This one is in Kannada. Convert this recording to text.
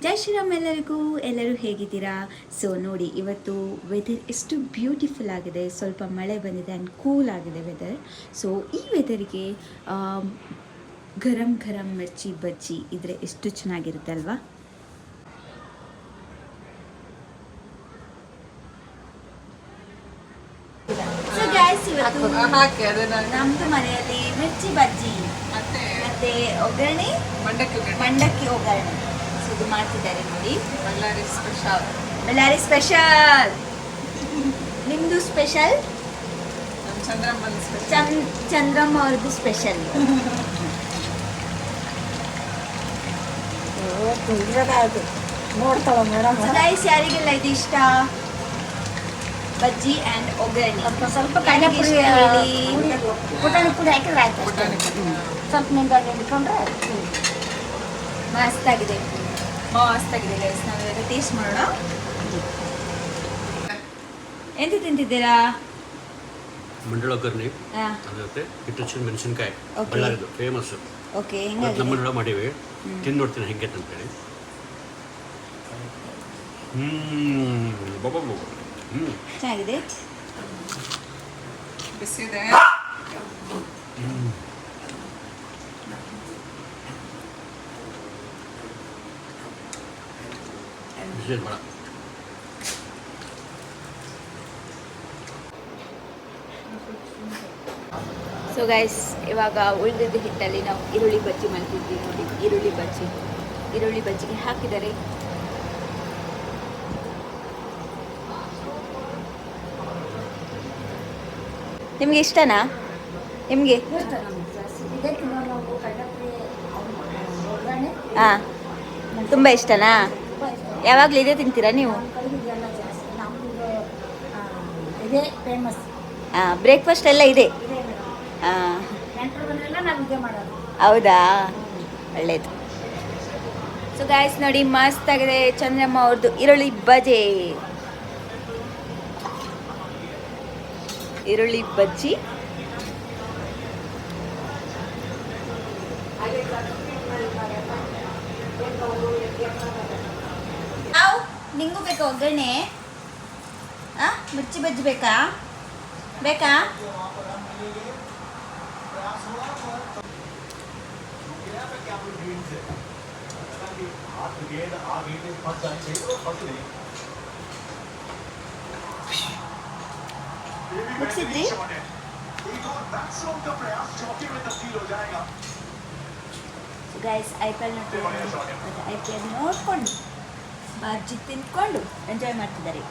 ಜೈ ಶ್ರೀರಾಮ್ ಎಲ್ಲರೂ ಹೇಗಿದ್ದೀರಾ? ಸೊ ನೋಡಿ, ಇವತ್ತು ವೆದರ್ ಎಷ್ಟು ಬ್ಯೂಟಿಫುಲ್ ಆಗಿದೆ. ಸ್ವಲ್ಪ ಮಳೆ ಬಂದಿದೆ ಆ್ಯಂಡ್ ಕೂಲ್ ಆಗಿದೆ ವೆದರ್. ಸೊ ಈ ವೆದರ್ಗೆ ಗರಂ ಗರಂ ಮಿರ್ಚಿ ಬಜ್ಜಿ ಇದ್ರೆ ಎಷ್ಟು ಚೆನ್ನಾಗಿರುತ್ತೆ ಅಲ್ವಾ? ಸೊ ಗ್ಯಾಸ್ ಇವತ್ತು ನಮ್ಮದು ಮನೆಯಲ್ಲಿ ಮಿರ್ಚಿ ಬಜ್ಜಿ ಮತ್ತೆ ಒಗ್ಗರಣೆ, ಮಂಡಕ್ಕಿ ಒಗ್ಗರಣೆ ಇದು ಮಾಡ್ತಿದ್ದಾರೆ ನೋಡಿ. ಬಳ್ಳಾರಿ ಸ್ಪೆಷಲ್. ನಿಮ್ಮದು ಸ್ಪೆಷಲ್? ಚಂದ್ರಮ್ಮ ಅವ್ರದ್ದು ಸ್ಪೆಷಲ್. ಗೈಸ್, ಯಾರಿಗೆಲ್ಲ ಇದು ಇಷ್ಟ? ಬಜ್ಜಿ ಆ್ಯಂಡ್ ಒಗ್ಗರಣೆ. ಸ್ವಲ್ಪ ಪುಟಾಣಿ ಪುಡಿ ಹಾಕಿದ್ರೆ ಆಯ್ತು. ಸ್ವಲ್ಪ ನಿಂಬೆ ಹಿಡ್ಕೊಂಡ್ರೆ ಮಸ್ತಾಗಿದೆ. ಮಸ್ತಾಗಿದೆ ಗೈಸ್. ನಾವು ಇವಾಗ ಟೇಸ್ಟ್ ಮಾಡೋಣ. ಎಂತ ತಿಂತಿದ್ದೀರಾ? ಮಂಡಳ ಒಗ್ಗರಣೆ ಜೊತೆ ಹಿಟ್ಟು ಮೆಣಸಿನಕಾಯಿ ಬಳ್ಳಾರಿದು ಫೇಮಸ್. ಓಕೆ, ನಮ್ಮ ಮಂಡಳ ಮಾಡೀವಿ. ತಿಂದು ನೋಡ್ತೀನಿ ಹೆಂಗೆ ಅಂತೇಳಿ. ಚೆನ್ನಾಗಿದೆ. ಬಿಸಿದೆ. ಸೊ ಗೈಸ್, ಇವಾಗ ಉಳಿದಿದ್ದ ಹಿಟ್ಟಲ್ಲಿ ನಾವು ಈರುಳ್ಳಿ ಬಜ್ಜಿ ಮಾಡ್ತಿದ್ವಿ ನೋಡಿ. ಈರುಳ್ಳಿ ಬಜ್ಜಿಗೆ ಹಾಕಿದ್ದಾರೆ. ನಿಮಗೆ ಇಷ್ಟನಾ? ನಿಮಗೆ ಹಾಂ, ತುಂಬ ಇಷ್ಟನಾ? ಯಾವಾಗಲೂ ಇದೇ ತಿಂತೀರಾ ನೀವು? ಹಾಂ, ಬ್ರೇಕ್ಫಾಸ್ಟ್ ಎಲ್ಲ ಇದೆ. ಹಾಂ, ಹೌದಾ? ಒಳ್ಳೆಯದು. ಸೊ ಗಾಯ್ಸ್ ನೋಡಿ, ಮಸ್ತ್ ಆಗಿದೆ ಚಂದ್ರಮ್ಮ ಅವ್ರದ್ದು ಈರುಳ್ಳಿ ಬಜ್ಜಿ. ನಿಂಗೂ ಬೇಕಾ ಒಗ್ಗರಣೆ? ಮಿರ್ಚಿ ಬಜ್ಜಿ ಬೇಕಾ? ಮುಗಿಸಿದ್ರಿ? ಗೈಸ್, IPL ನೋಡ್ಕೊಂಡು ಬಜ್ಜಿ ತಿನ್ಕೊಂಡು ಎಂಜಾಯ್ ಮಾಡ್ತಿದ್ದಾರೆ.